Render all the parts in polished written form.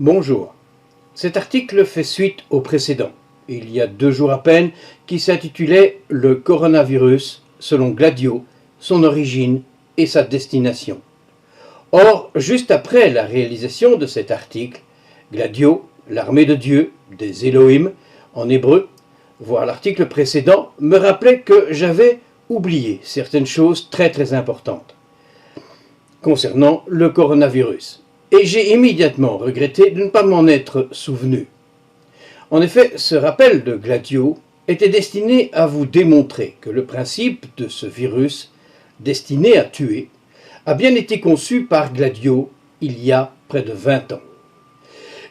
Bonjour. Cet article fait suite au précédent, il y a 2 jours à peine, qui s'intitulait « Le coronavirus, selon Gladio, son origine et sa destination ». Or, juste après la réalisation de cet article, Gladio, l'armée de Dieu, des Elohim, en hébreu, voire l'article précédent, me rappelait que j'avais oublié certaines choses très importantes concernant le coronavirus. Et j'ai immédiatement regretté de ne pas m'en être souvenu. En effet, ce rappel de Gladio était destiné à vous démontrer que le principe de ce virus, destiné à tuer, a bien été conçu par Gladio il y a près de 20 ans.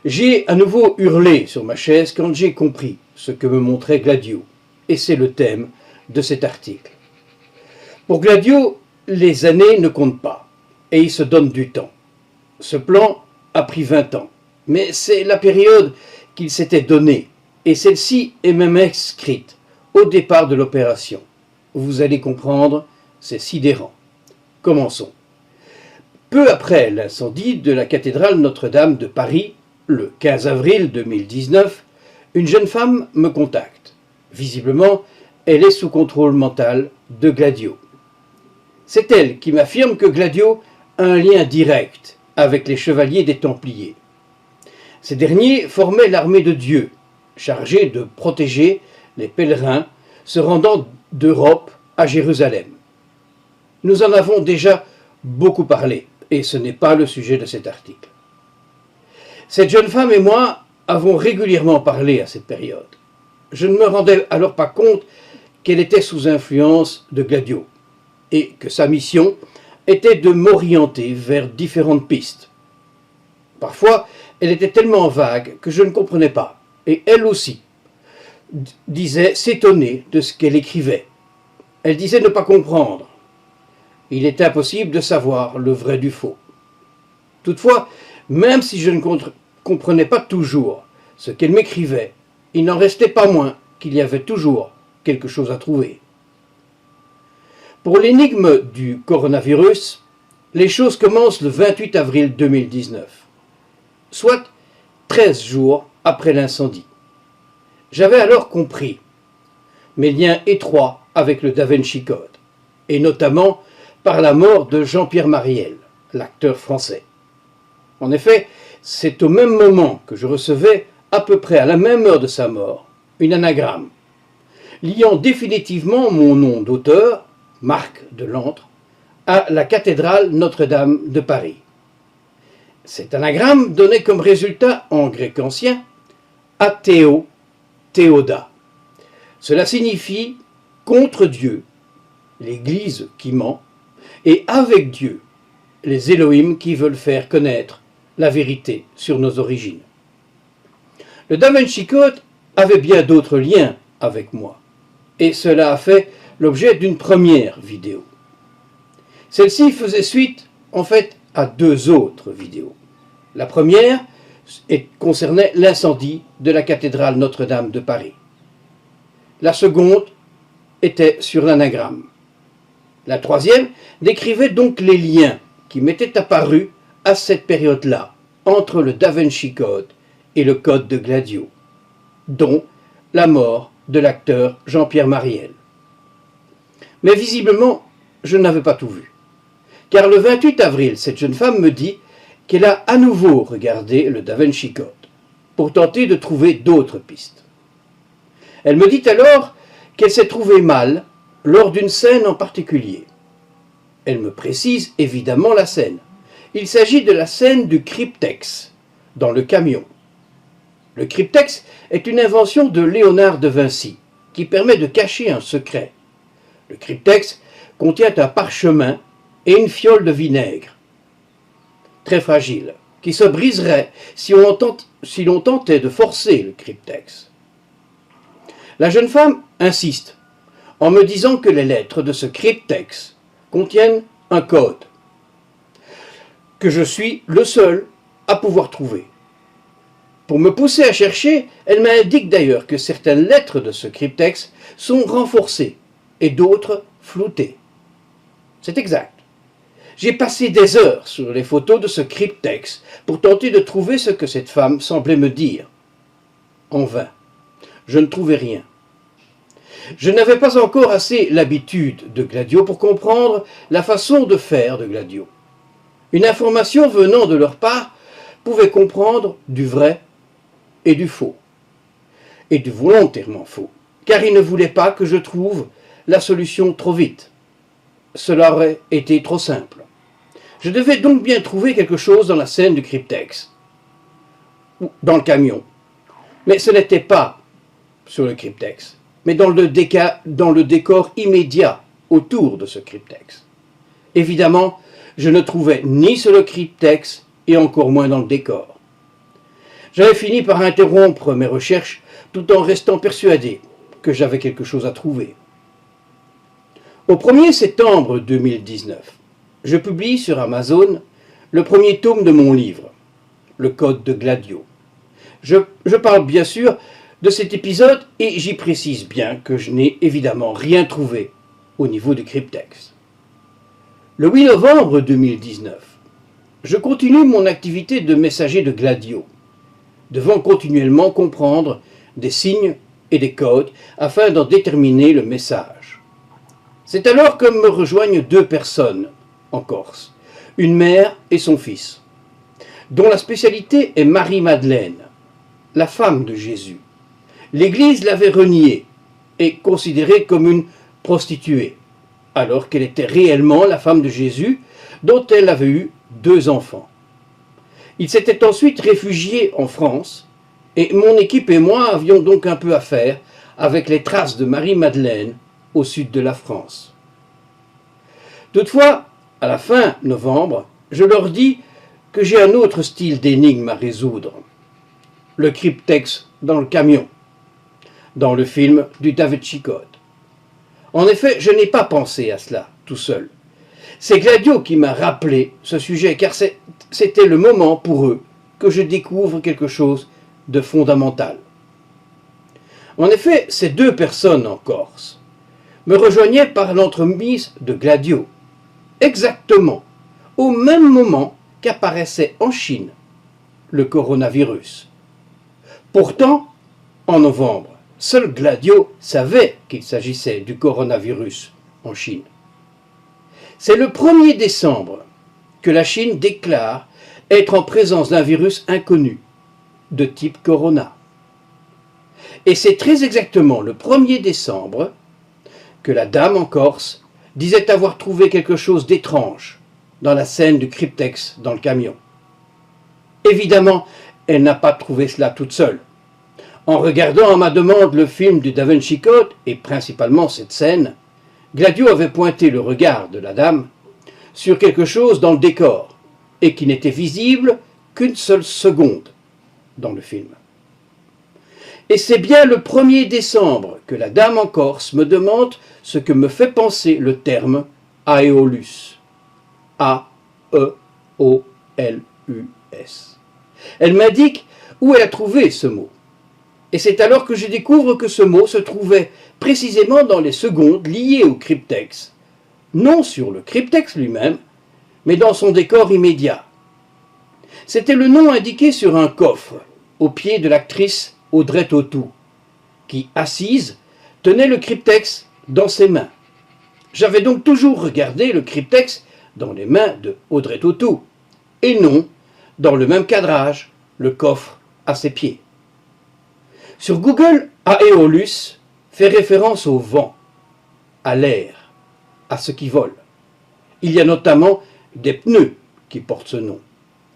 J'ai à nouveau hurlé sur ma chaise quand j'ai compris ce que me montrait Gladio, et c'est le thème de cet article. Pour Gladio, les années ne comptent pas, et il se donne du temps. Ce plan a pris 20 ans, mais c'est la période qu'il s'était donnée, et celle-ci est même inscrite au départ de l'opération. Vous allez comprendre, c'est sidérant. Commençons. Peu après l'incendie de la cathédrale Notre-Dame de Paris, le 15 avril 2019, une jeune femme me contacte. Visiblement, elle est sous contrôle mental de Gladio. C'est elle qui m'affirme que Gladio a un lien direct avec les chevaliers des Templiers. Ces derniers formaient l'armée de Dieu, chargée de protéger les pèlerins se rendant d'Europe à Jérusalem. Nous en avons déjà beaucoup parlé, et ce n'est pas le sujet de cet article. Cette jeune femme et moi avons régulièrement parlé à cette période. Je ne me rendais alors pas compte qu'elle était sous influence de Gladio, et que sa mission était de m'orienter vers différentes pistes. Parfois, elle était tellement vague que je ne comprenais pas, et elle aussi disait s'étonner de ce qu'elle écrivait. Elle disait ne pas comprendre. Il est impossible de savoir le vrai du faux. Toutefois, même si je ne comprenais pas toujours ce qu'elle m'écrivait, il n'en restait pas moins qu'il y avait toujours quelque chose à trouver. Pour l'énigme du coronavirus, les choses commencent le 28 avril 2019, soit 13 jours après l'incendie. J'avais alors compris mes liens étroits avec le Da Vinci Code, et notamment par la mort de Jean-Pierre Marielle, l'acteur français. En effet, c'est au même moment que je recevais, à peu près à la même heure de sa mort, une anagramme, liant définitivement mon nom d'auteur, Marc Delantre, à la cathédrale Notre-Dame de Paris. Cet anagramme donnait comme résultat, en grec ancien, athéo, théoda. Cela signifie contre Dieu, l'Église qui ment, et avec Dieu, les Elohim qui veulent faire connaître la vérité sur nos origines. Le Da Vinci Code avait bien d'autres liens avec moi, et cela a fait l'objet d'une première vidéo. Celle-ci faisait suite, en fait, à 2 autres vidéos. La première concernait l'incendie de la cathédrale Notre-Dame de Paris. La seconde était sur l'anagramme. La troisième décrivait donc les liens qui m'étaient apparus à cette période-là entre le Da Vinci Code et le Code de Gladio, dont la mort de l'acteur Jean-Pierre Marielle. Mais visiblement, je n'avais pas tout vu. Car le 28 avril, cette jeune femme me dit qu'elle a à nouveau regardé le Da Vinci Code pour tenter de trouver d'autres pistes. Elle me dit alors qu'elle s'est trouvée mal lors d'une scène en particulier. Elle me précise évidemment la scène. Il s'agit de la scène du cryptex, dans le camion. Le cryptex est une invention de Léonard de Vinci, qui permet de cacher un secret. Le cryptex contient un parchemin et une fiole de vinaigre, très fragile, qui se briserait si l'on tentait de forcer le cryptex. La jeune femme insiste, en me disant que les lettres de ce cryptex contiennent un code, que je suis le seul à pouvoir trouver. Pour me pousser à chercher, elle m'indique d'ailleurs que certaines lettres de ce cryptex sont renforcées et d'autres floutées. C'est exact. J'ai passé des heures sur les photos de ce cryptex pour tenter de trouver ce que cette femme semblait me dire. En vain. Je ne trouvais rien. Je n'avais pas encore assez l'habitude de Gladio pour comprendre la façon de faire de Gladio. Une information venant de leur part pouvait comprendre du vrai et du faux. Et du volontairement faux, car ils ne voulaient pas que je trouve la solution trop vite. Cela aurait été trop simple. Je devais donc bien trouver quelque chose dans la scène du cryptex, ou dans le camion. Mais ce n'était pas sur le cryptex, mais dans le décor immédiat autour de ce cryptex. Évidemment, je ne trouvais ni sur le cryptex et encore moins dans le décor. J'avais fini par interrompre mes recherches tout en restant persuadé que j'avais quelque chose à trouver. Au 1er septembre 2019, je publie sur Amazon le premier tome de mon livre, Le Code de Gladio. Je parle bien sûr de cet épisode et j'y précise bien que je n'ai évidemment rien trouvé au niveau du cryptex. Le 8 novembre 2019, je continue mon activité de messager de Gladio, devant continuellement comprendre des signes et des codes afin d'en déterminer le message. C'est alors que me rejoignent deux personnes en Corse, une mère et son fils, dont la spécialité est Marie-Madeleine, la femme de Jésus. L'Église l'avait reniée et considérée comme une prostituée, alors qu'elle était réellement la femme de Jésus, dont elle avait eu 2 enfants. Il s'était ensuite réfugié en France, et mon équipe et moi avions donc un peu à faire avec les traces de Marie-Madeleine au sud de la France. Toutefois, à la fin novembre, je leur dis que j'ai un autre style d'énigme à résoudre. Le cryptex dans le camion, dans le film du Da Vinci Code. En effet, je n'ai pas pensé à cela tout seul. C'est Gladio qui m'a rappelé ce sujet, car c'était le moment pour eux que je découvre quelque chose de fondamental. En effet, ces deux personnes en Corse me rejoignaient par l'entremise de Gladio, exactement au même moment qu'apparaissait en Chine le coronavirus. Pourtant, en novembre, seul Gladio savait qu'il s'agissait du coronavirus en Chine. C'est le 1er décembre que la Chine déclare être en présence d'un virus inconnu, de type corona. Et c'est très exactement le 1er décembre que la dame en Corse disait avoir trouvé quelque chose d'étrange dans la scène du cryptex dans le camion. Évidemment, elle n'a pas trouvé cela toute seule. En regardant à ma demande le film du Da Vinci Code, et principalement cette scène, Gladio avait pointé le regard de la dame sur quelque chose dans le décor, et qui n'était visible qu'une seule seconde dans le film. Et c'est bien le 1er décembre que la dame en Corse me demande ce que me fait penser le terme Aeolus. A-E-O-L-U-S. Elle m'indique où elle a trouvé ce mot. Et c'est alors que je découvre que ce mot se trouvait précisément dans les secondes liées au cryptex, non sur le cryptex lui-même, mais dans son décor immédiat. C'était le nom indiqué sur un coffre, au pied de l'actrice Audrey Tautou, qui, assise, tenait le cryptex dans ses mains. J'avais donc toujours regardé le cryptex dans les mains de Audrey Tautou, et non dans le même cadrage, le coffre à ses pieds. Sur Google, Aeolus fait référence au vent, à l'air, à ce qui vole. Il y a notamment des pneus qui portent ce nom.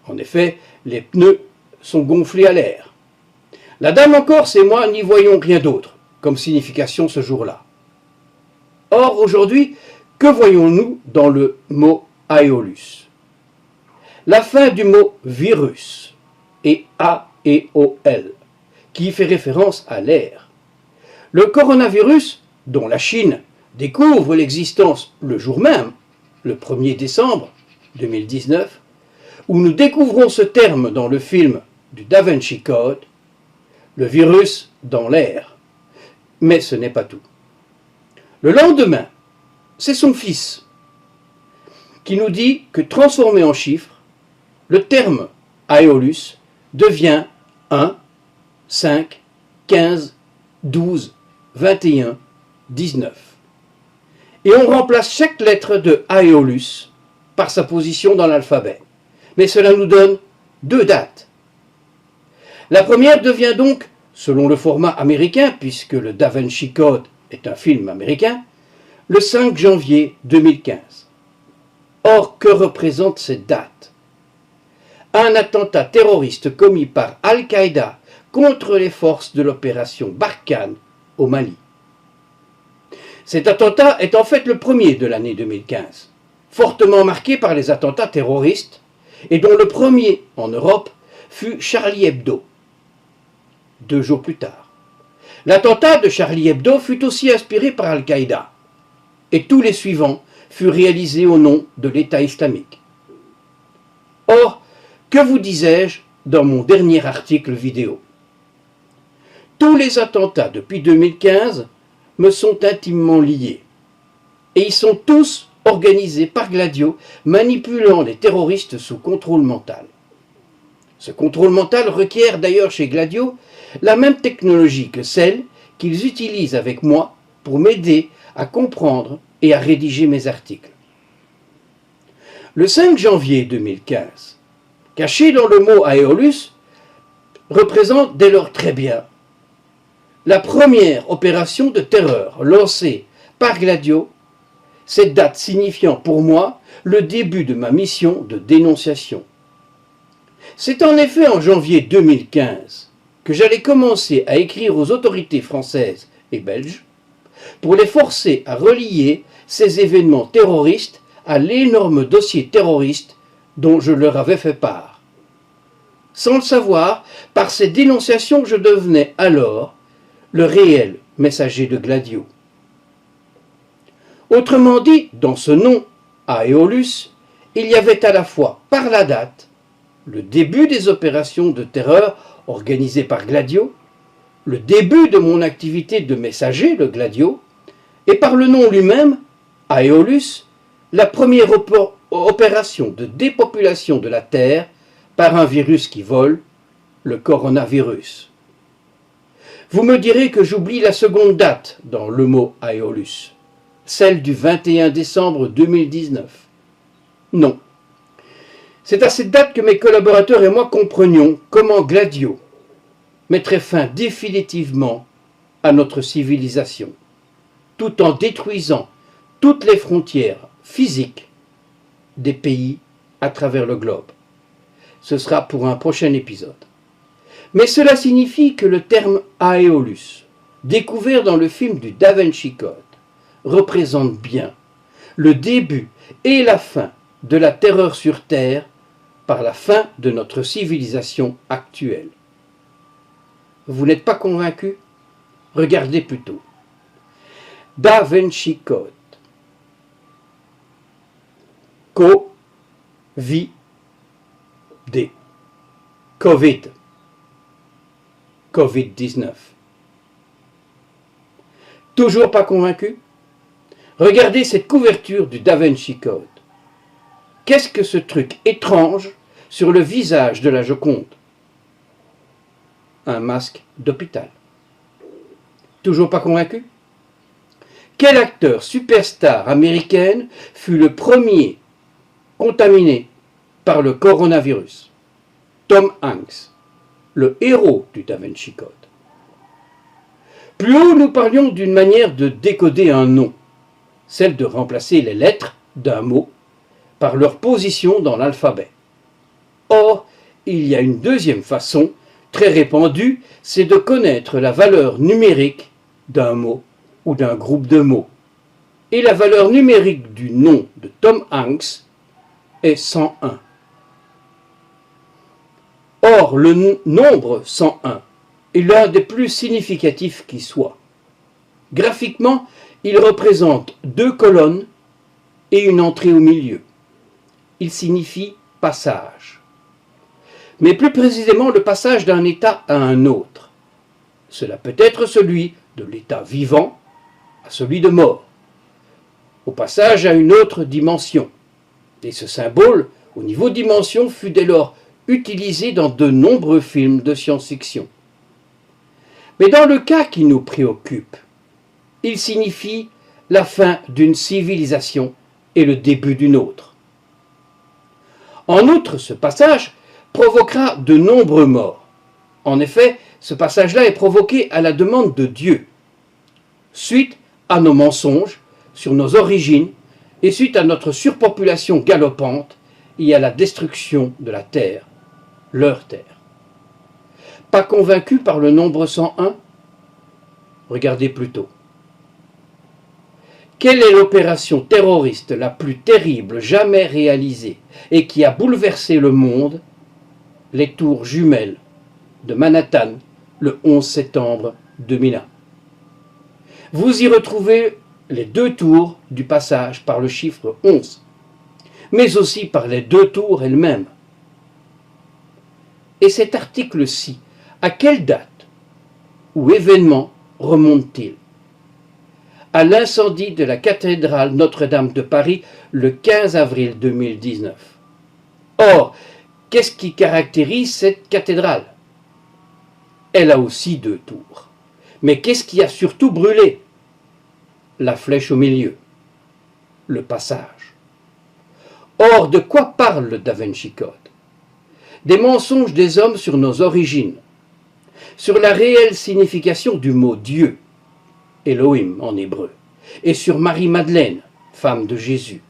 En effet, les pneus sont gonflés à l'air. La dame en Corse et moi n'y voyons rien d'autre comme signification ce jour-là. Or, aujourd'hui, que voyons-nous dans le mot Aeolus? La fin du mot virus et A-E-O-L, qui fait référence à l'air. Le coronavirus, dont la Chine découvre l'existence le jour même, le 1er décembre 2019, où nous découvrons ce terme dans le film du Da Vinci Code, le virus dans l'air. Mais ce n'est pas tout. Le lendemain, c'est son fils, qui nous dit que transformé en chiffres, le terme Aeolus devient 1, 5, 15, 12, 21, 19. Et on remplace chaque lettre de Aeolus par sa position dans l'alphabet. Mais cela nous donne 2 dates. La première devient donc, selon le format américain, puisque le Da Vinci Code est un film américain, le 5 janvier 2015. Or, que représente cette date? Un attentat terroriste commis par Al-Qaïda contre les forces de l'opération Barkhane au Mali. Cet attentat est en fait le premier de l'année 2015, fortement marqué par les attentats terroristes, et dont le premier en Europe fut Charlie Hebdo. 2 jours plus tard. L'attentat de Charlie Hebdo fut aussi inspiré par Al-Qaïda, et tous les suivants furent réalisés au nom de l'État islamique. Or, que vous disais-je dans mon dernier article vidéo? Tous les attentats depuis 2015 me sont intimement liés, et ils sont tous organisés par Gladio, manipulant les terroristes sous contrôle mental. Ce contrôle mental requiert d'ailleurs chez Gladio la même technologie que celle qu'ils utilisent avec moi pour m'aider à comprendre et à rédiger mes articles. Le 5 janvier 2015, caché dans le mot Aeolus, représente dès lors très bien la première opération de terreur lancée par Gladio, cette date signifiant pour moi le début de ma mission de dénonciation. C'est en effet en janvier 2015 que j'allais commencer à écrire aux autorités françaises et belges pour les forcer à relier ces événements terroristes à l'énorme dossier terroriste dont je leur avais fait part. Sans le savoir, par ces dénonciations, je devenais alors le réel messager de Gladio. Autrement dit, dans ce nom, Aeolus, il y avait à la fois, par la date, le début des opérations de terreur organisées par Gladio, le début de mon activité de messager de Gladio, et par le nom lui-même, Aeolus, la première opération de dépopulation de la Terre par un virus qui vole, le coronavirus. Vous me direz que j'oublie la seconde date dans le mot Aeolus, celle du 21 décembre 2019. Non. C'est à cette date que mes collaborateurs et moi comprenions comment Gladio mettrait fin définitivement à notre civilisation, tout en détruisant toutes les frontières physiques des pays à travers le globe. Ce sera pour un prochain épisode. Mais cela signifie que le terme Aeolus, découvert dans le film du Da Vinci Code, représente bien le début et la fin de la terreur sur Terre par la fin de notre civilisation actuelle. Vous n'êtes pas convaincu? Regardez plutôt. Da Vinci Code. Co-vi-D. Covid. Covid-19. Toujours pas convaincu? Regardez cette couverture du Da Vinci Code. Qu'est-ce que ce truc étrange sur le visage de la Joconde? Un masque d'hôpital. Toujours pas convaincu? Quel acteur superstar américaine fut le premier contaminé par le coronavirus? Tom Hanks, le héros du Da Vinci Code. Plus haut, nous parlions d'une manière de décoder un nom, celle de remplacer les lettres d'un mot par leur position dans l'alphabet. Or, il y a une deuxième façon, très répandue, c'est de connaître la valeur numérique d'un mot ou d'un groupe de mots. Et la valeur numérique du nom de Tom Hanks est 101. Or, le nombre 101 est l'un des plus significatifs qui soit. Graphiquement, il représente 2 colonnes et une entrée au milieu. Il signifie passage. Mais plus précisément le passage d'un état à un autre. Cela peut être celui de l'état vivant à celui de mort, au passage à une autre dimension. Et ce symbole, au niveau dimension, fut dès lors utilisé dans de nombreux films de science-fiction. Mais dans le cas qui nous préoccupe, il signifie la fin d'une civilisation et le début d'une autre. En outre, ce passage provoquera de nombreux morts. En effet, ce passage-là est provoqué à la demande de Dieu, suite à nos mensonges sur nos origines et suite à notre surpopulation galopante et à la destruction de la terre, leur terre. Pas convaincu par le nombre 101? Regardez plutôt. Quelle est l'opération terroriste la plus terrible jamais réalisée et qui a bouleversé le monde? Les tours jumelles de Manhattan le 11 septembre 2001. Vous y retrouvez les deux tours du passage par le chiffre 11, mais aussi par les deux tours elles-mêmes. Et cet article-ci, à quelle date ou événement remonte-t-il? À l'incendie de la cathédrale Notre-Dame de Paris le 15 avril 2019. Or, qu'est-ce qui caractérise cette cathédrale? Elle a aussi deux tours. Mais qu'est-ce qui a surtout brûlé? La flèche au milieu, le passage. Or, de quoi parle le Da Vinci Code? Des mensonges des hommes sur nos origines, sur la réelle signification du mot Dieu, Elohim en hébreu, et sur Marie-Madeleine, femme de Jésus.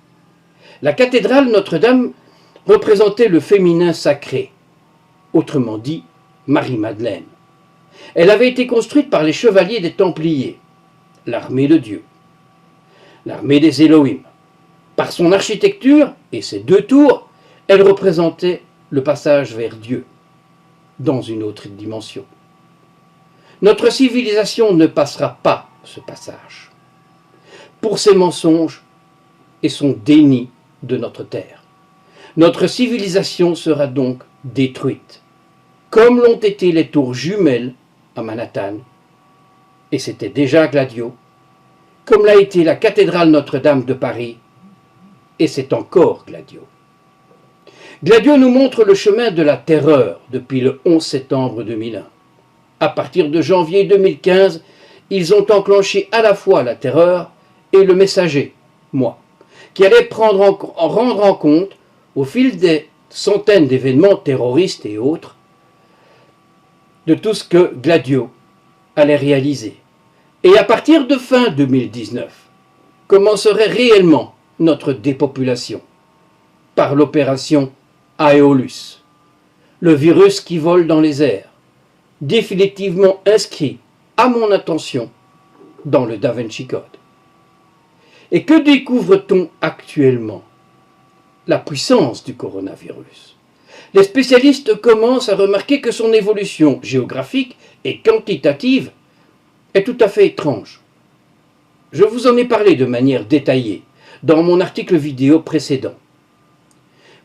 La cathédrale Notre-Dame représentait le féminin sacré, autrement dit Marie-Madeleine. Elle avait été construite par les chevaliers des Templiers, l'armée de Dieu, l'armée des Elohim. Par son architecture et ses deux tours, elle représentait le passage vers Dieu, dans une autre dimension. Notre civilisation ne passera pas ce passage, pour ses mensonges et son déni de notre terre. Notre civilisation sera donc détruite, comme l'ont été les tours jumelles à Manhattan, et c'était déjà Gladio, comme l'a été la cathédrale Notre-Dame de Paris, et c'est encore Gladio. Gladio nous montre le chemin de la terreur depuis le 11 septembre 2001. À partir de janvier 2015, ils ont enclenché à la fois la terreur et le messager, moi, qui allait rendre en compte, au fil des centaines d'événements terroristes et autres, de tout ce que Gladio allait réaliser. Et à partir de fin 2019, commencerait réellement notre dépopulation, par l'opération Aeolus, le virus qui vole dans les airs, définitivement inscrit, à mon attention, dans le Da Vinci Code. Et que découvre-t-on actuellement? La puissance du coronavirus. Les spécialistes commencent à remarquer que son évolution géographique et quantitative est tout à fait étrange. Je vous en ai parlé de manière détaillée dans mon article vidéo précédent.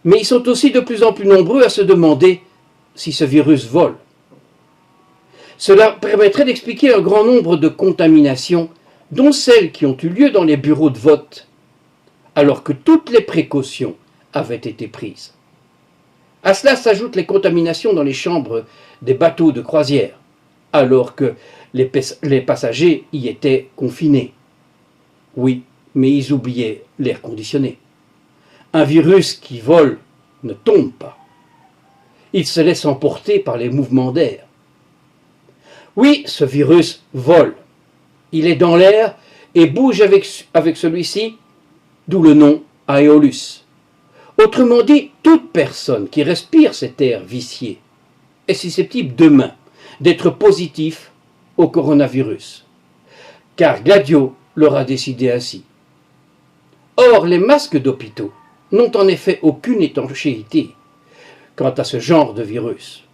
Mais ils sont aussi de plus en plus nombreux à se demander si ce virus vole. Cela permettrait d'expliquer un grand nombre de contaminations, dont celles qui ont eu lieu dans les bureaux de vote, alors que toutes les précautions avaient été prises. À cela s'ajoutent les contaminations dans les chambres des bateaux de croisière, alors que les passagers y étaient confinés. Oui, mais ils oubliaient l'air conditionné. Un virus qui vole ne tombe pas. Il se laisse emporter par les mouvements d'air. Oui, ce virus vole. Il est dans l'air et bouge avec celui-ci, d'où le nom Aeolus. Autrement dit, toute personne qui respire cet air vicié est susceptible demain d'être positif au coronavirus, car Gladio l'aura décidé ainsi. Or, les masques d'hôpitaux n'ont en effet aucune étanchéité quant à ce genre de virus.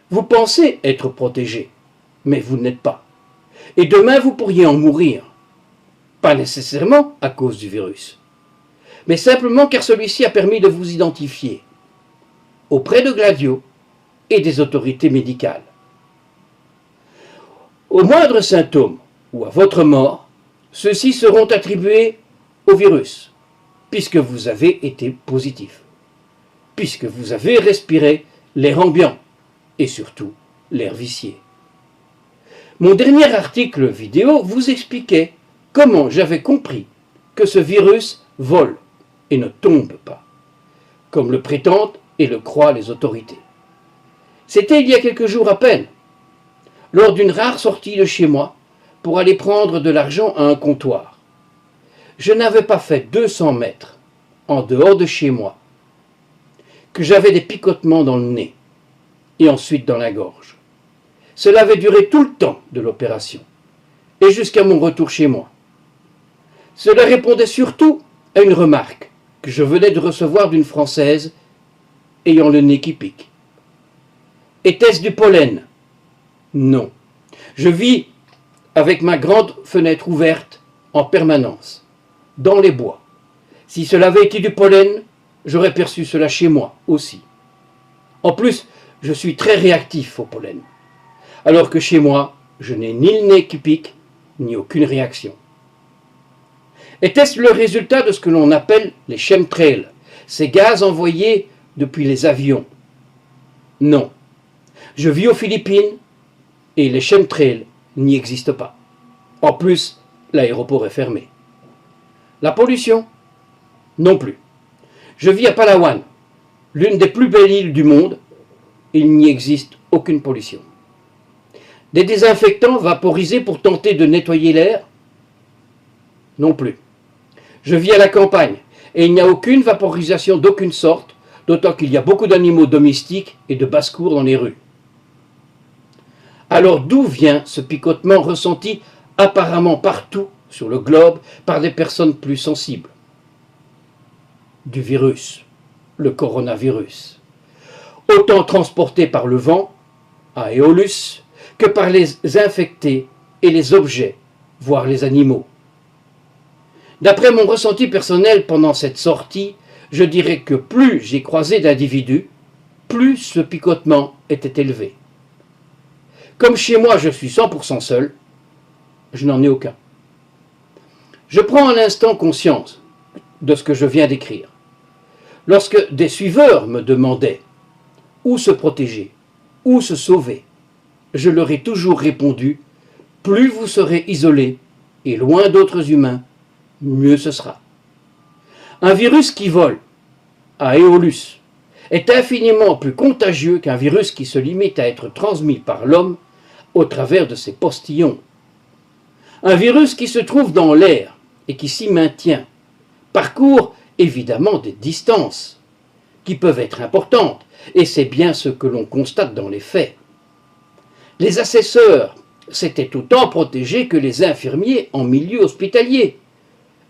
Vous pensez être protégé, mais vous n'êtes pas. Et demain, vous pourriez en mourir. Pas nécessairement à cause du virus, mais simplement car celui-ci a permis de vous identifier auprès de Gladio et des autorités médicales. Au moindre symptôme ou à votre mort, ceux-ci seront attribués au virus. puisque vous avez été positif, puisque vous avez respiré l'air ambiant et surtout l'air vicié. Mon dernier article vidéo vous expliquait comment j'avais compris que ce virus vole et ne tombe pas, comme le prétendent et le croient les autorités. C'était il y a quelques jours à peine, lors d'une rare sortie de chez moi pour aller prendre de l'argent à un comptoir. Je n'avais pas fait 200 mètres en dehors de chez moi que j'avais des picotements dans le nez et ensuite dans la gorge. Cela avait duré tout le temps de l'opération et jusqu'à mon retour chez moi. Cela répondait surtout à une remarque que je venais de recevoir d'une Française ayant le nez qui pique. Était-ce du pollen? Non. Je vis avec ma grande fenêtre ouverte en permanence, dans les bois. Si cela avait été du pollen, j'aurais perçu cela chez moi aussi. En plus, je suis très réactif au pollen, alors que chez moi, je n'ai ni le nez qui pique, ni aucune réaction. Était-ce le résultat de ce que l'on appelle les chemtrails, ces gaz envoyés depuis les avions? Non. Je vis aux Philippines et les chemtrails n'y existent pas. En plus, l'aéroport est fermé. La pollution? Non plus. Je vis à Palawan, l'une des plus belles îles du monde. Il n'y existe aucune pollution. Des désinfectants vaporisés pour tenter de nettoyer l'air? Non plus. Je vis à la campagne et il n'y a aucune vaporisation d'aucune sorte, d'autant qu'il y a beaucoup d'animaux domestiques et de basse-cour dans les rues. Alors d'où vient ce picotement ressenti apparemment partout sur le globe par des personnes plus sensibles? Du virus, le coronavirus, autant transporté par le vent, à Aeolus, que par les infectés et les objets, voire les animaux. D'après mon ressenti personnel pendant cette sortie, je dirais que plus j'ai croisé d'individus, plus ce picotement était élevé. Comme chez moi je suis 100% seul, je n'en ai aucun. Je prends un instant conscience de ce que je viens d'écrire. Lorsque des suiveurs me demandaient où se protéger, où se sauver, je leur ai toujours répondu: plus vous serez isolés et loin d'autres humains, mieux ce sera. Un virus qui vole, à Aeolus, est infiniment plus contagieux qu'un virus qui se limite à être transmis par l'homme au travers de ses postillons. Un virus qui se trouve dans l'air et qui s'y maintient parcourt évidemment des distances qui peuvent être importantes, et c'est bien ce que l'on constate dans les faits. Les assesseurs s'étaient autant protégés que les infirmiers en milieu hospitalier,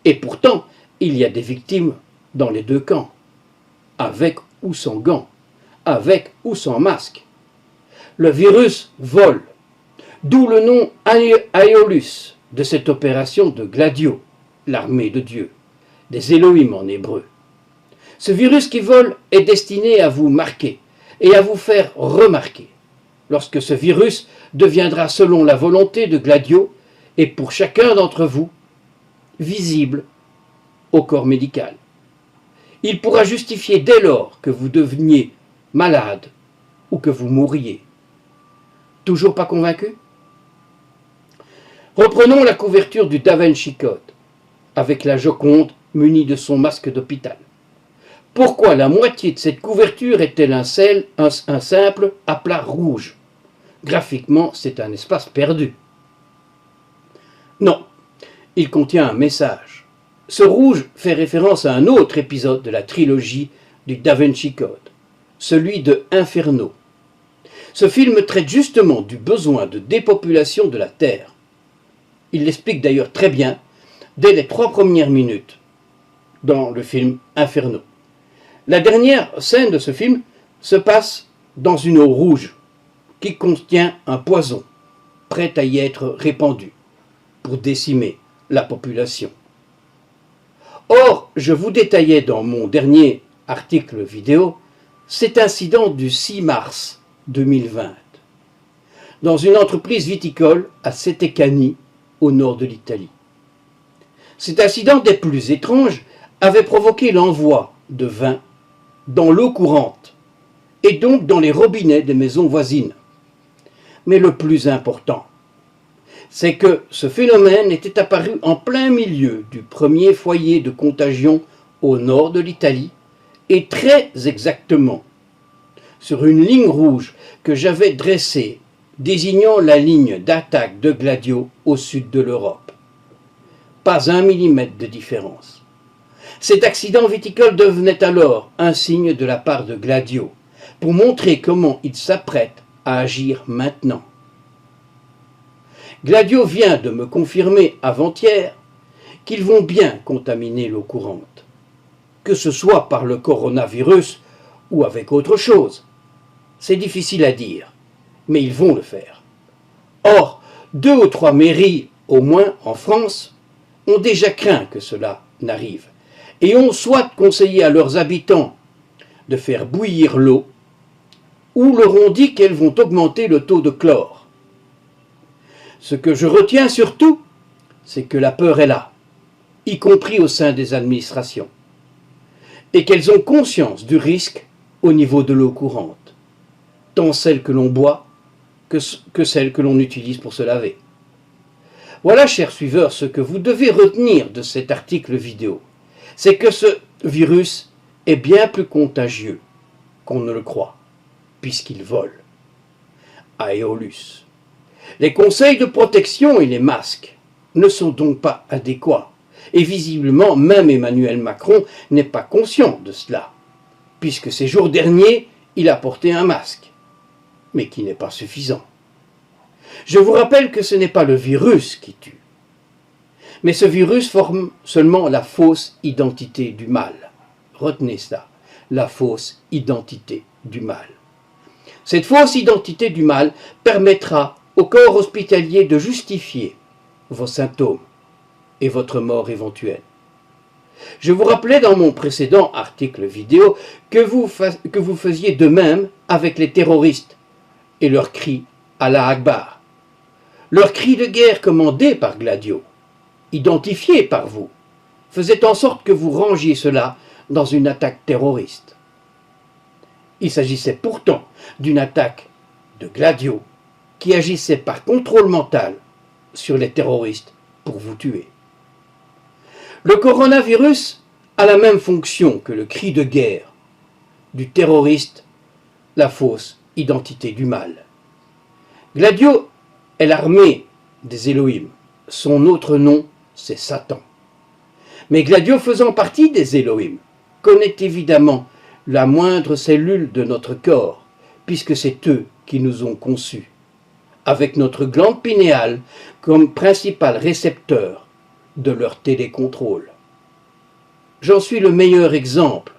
et pourtant il y a des victimes dans les deux camps, avec ou sans gants, avec ou sans masque. Le virus vole, d'où le nom Aeolus de cette opération de Gladio, l'armée de Dieu, des Elohim en hébreu. Ce virus qui vole est destiné à vous marquer et à vous faire remarquer, lorsque ce virus deviendra, selon la volonté de Gladio, et pour chacun d'entre vous, visible au corps médical. Il pourra justifier dès lors que vous deveniez malade ou que vous mourriez. Toujours pas convaincu? Reprenons la couverture du Da Vinci Code, avec la Joconde munie de son masque d'hôpital. Pourquoi la moitié de cette couverture est-elle un simple aplat rouge? Graphiquement, c'est un espace perdu. Non, il contient un message. Ce rouge fait référence à un autre épisode de la trilogie du Da Vinci Code, celui de Inferno. Ce film traite justement du besoin de dépopulation de la Terre. Il l'explique d'ailleurs très bien dès les 3 premières minutes dans le film Inferno. La dernière scène de ce film se passe dans une eau rouge qui contient un poison prêt à y être répandu pour décimer la population. Or, je vous détaillais dans mon dernier article vidéo cet incident du 6 mars 2020 dans une entreprise viticole à Setecani, au nord de l'Italie. Cet incident des plus étranges avait provoqué l'envoi de vin dans l'eau courante et donc dans les robinets des maisons voisines. Mais le plus important, c'est que ce phénomène était apparu en plein milieu du premier foyer de contagion au nord de l'Italie et très exactement sur une ligne rouge que j'avais dressée désignant la ligne d'attaque de Gladio au sud de l'Europe. Pas 1 millimètre de différence. Cet accident viticole devenait alors un signe de la part de Gladio pour montrer comment il s'apprête à agir maintenant. Gladio vient de me confirmer avant-hier qu'ils vont bien contaminer l'eau courante, que ce soit par le coronavirus ou avec autre chose. C'est difficile à dire, mais ils vont le faire. Or, 2 ou 3 mairies, au moins en France, ont déjà craint que cela n'arrive et ont soit conseillé à leurs habitants de faire bouillir l'eau ou leur ont dit qu'elles vont augmenter le taux de chlore. Ce que je retiens surtout, c'est que la peur est là, y compris au sein des administrations, et qu'elles ont conscience du risque au niveau de l'eau courante, tant celle que l'on boit que celle que l'on utilise pour se laver. Voilà, chers suiveurs, ce que vous devez retenir de cet article vidéo. C'est que ce virus est bien plus contagieux qu'on ne le croit, puisqu'il vole. Aeolus. Les conseils de protection et les masques ne sont donc pas adéquats. Et visiblement, même Emmanuel Macron n'est pas conscient de cela, puisque ces jours derniers, il a porté un masque, mais qui n'est pas suffisant. Je vous rappelle que ce n'est pas le virus qui tue, mais ce virus forme seulement la fausse identité du mal. Retenez cela, la fausse identité du mal. Cette fausse identité du mal permettra au corps hospitalier de justifier vos symptômes et votre mort éventuelle. Je vous rappelais dans mon précédent article vidéo que vous faisiez de même avec les terroristes et leurs cris Allah Akbar. Leurs cris de guerre commandés par Gladio, identifiés par vous, faisaient en sorte que vous rangiez cela dans une attaque terroriste. Il s'agissait pourtant d'une attaque de Gladio qui agissait par contrôle mental sur les terroristes pour vous tuer. Le coronavirus a la même fonction que le cri de guerre du terroriste, la fausse identité du mal. Gladio est l'armée des Elohim. Son autre nom, c'est Satan. Mais Gladio, faisant partie des Elohim, connaît évidemment la moindre cellule de notre corps, puisque c'est eux qui nous ont conçus, avec notre glande pinéale comme principal récepteur de leur télécontrôle. J'en suis le meilleur exemple,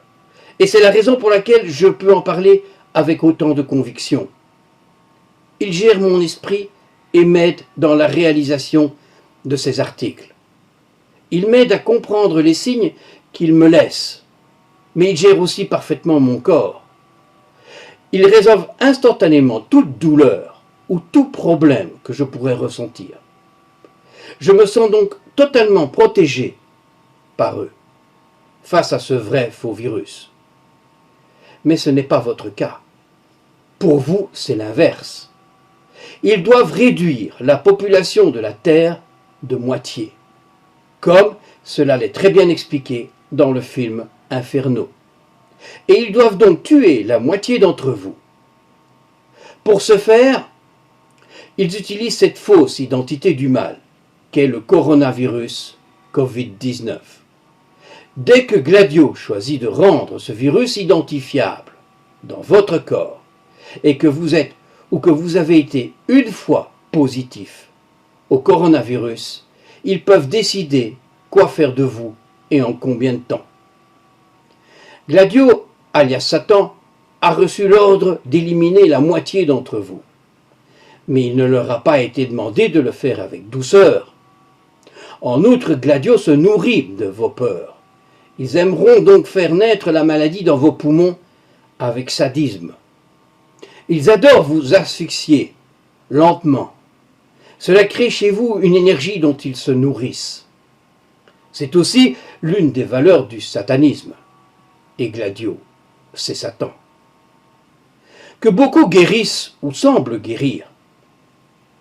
et c'est la raison pour laquelle je peux en parler avec autant de conviction. Il gère mon esprit et m'aide dans la réalisation de ces articles. Il m'aide à comprendre les signes qu'il me laisse, mais il gère aussi parfaitement mon corps. Il résolve instantanément toute douleur ou tout problème que je pourrais ressentir. Je me sens donc totalement protégé par eux face à ce vrai faux virus. Mais ce n'est pas votre cas. Pour vous, c'est l'inverse. Ils doivent réduire la population de la Terre de moitié, comme cela l'est très bien expliqué dans le film Inferno. Et ils doivent donc tuer la moitié d'entre vous. Pour ce faire, ils utilisent cette fausse identité du mal, qu'est le coronavirus Covid-19. Dès que Gladio choisit de rendre ce virus identifiable dans votre corps, et que vous êtes ou que vous avez été une fois positif au coronavirus, ils peuvent décider quoi faire de vous et en combien de temps. Gladio, alias Satan, a reçu l'ordre d'éliminer la moitié d'entre vous. Mais il ne leur a pas été demandé de le faire avec douceur. En outre, Gladio se nourrit de vos peurs. Ils aimeront donc faire naître la maladie dans vos poumons avec sadisme. Ils adorent vous asphyxier lentement. Cela crée chez vous une énergie dont ils se nourrissent. C'est aussi l'une des valeurs du satanisme. Et Gladio, c'est Satan. Que beaucoup guérissent ou semblent guérir,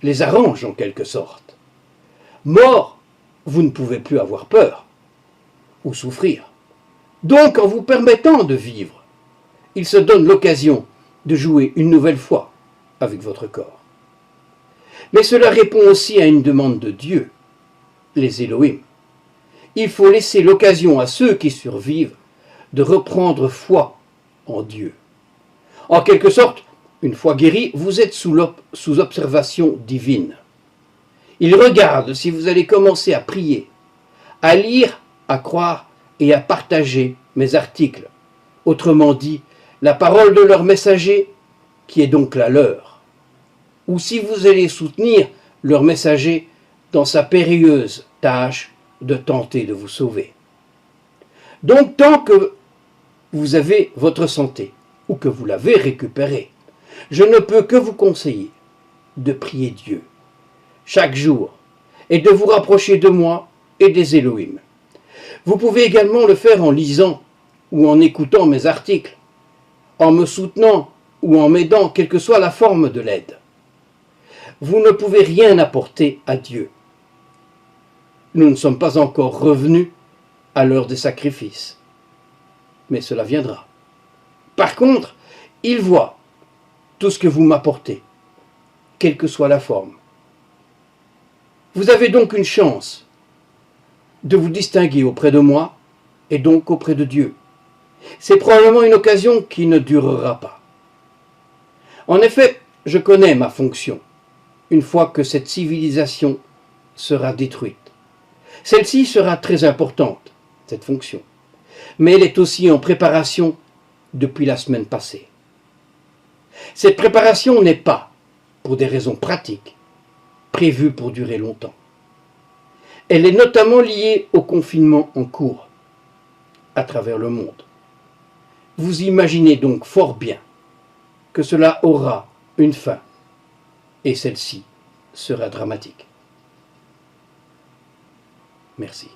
les arrange en quelque sorte. Mort, vous ne pouvez plus avoir peur ou souffrir. Donc, en vous permettant de vivre, il se donne l'occasion de jouer une nouvelle fois avec votre corps. Mais cela répond aussi à une demande de Dieu, les Elohim. Il faut laisser l'occasion à ceux qui survivent de reprendre foi en Dieu. En quelque sorte, une fois guéri, vous êtes sous observation divine. Il regarde si vous allez commencer à prier, à lire, à croire et à partager mes articles. Autrement dit, la parole de leur messager, qui est donc la leur. Ou si vous allez soutenir leur messager dans sa périlleuse tâche de tenter de vous sauver. Donc, tant que vous avez votre santé, ou que vous l'avez récupérée, je ne peux que vous conseiller de prier Dieu chaque jour et de vous rapprocher de moi et des Elohim. Vous pouvez également le faire en lisant ou en écoutant mes articles, en me soutenant ou en m'aidant, quelle que soit la forme de l'aide. Vous ne pouvez rien apporter à Dieu. Nous ne sommes pas encore revenus à l'heure des sacrifices, mais cela viendra. Par contre, il voit tout ce que vous m'apportez, quelle que soit la forme. Vous avez donc une chance de vous distinguer auprès de moi et donc auprès de Dieu. C'est probablement une occasion qui ne durera pas. En effet, je connais ma fonction une fois que cette civilisation sera détruite. Celle-ci sera très importante, cette fonction, mais elle est aussi en préparation depuis la semaine passée. Cette préparation n'est pas, pour des raisons pratiques, prévue pour durer longtemps. Elle est notamment liée au confinement en cours à travers le monde. Vous imaginez donc fort bien que cela aura une fin, et celle-ci sera dramatique. Merci.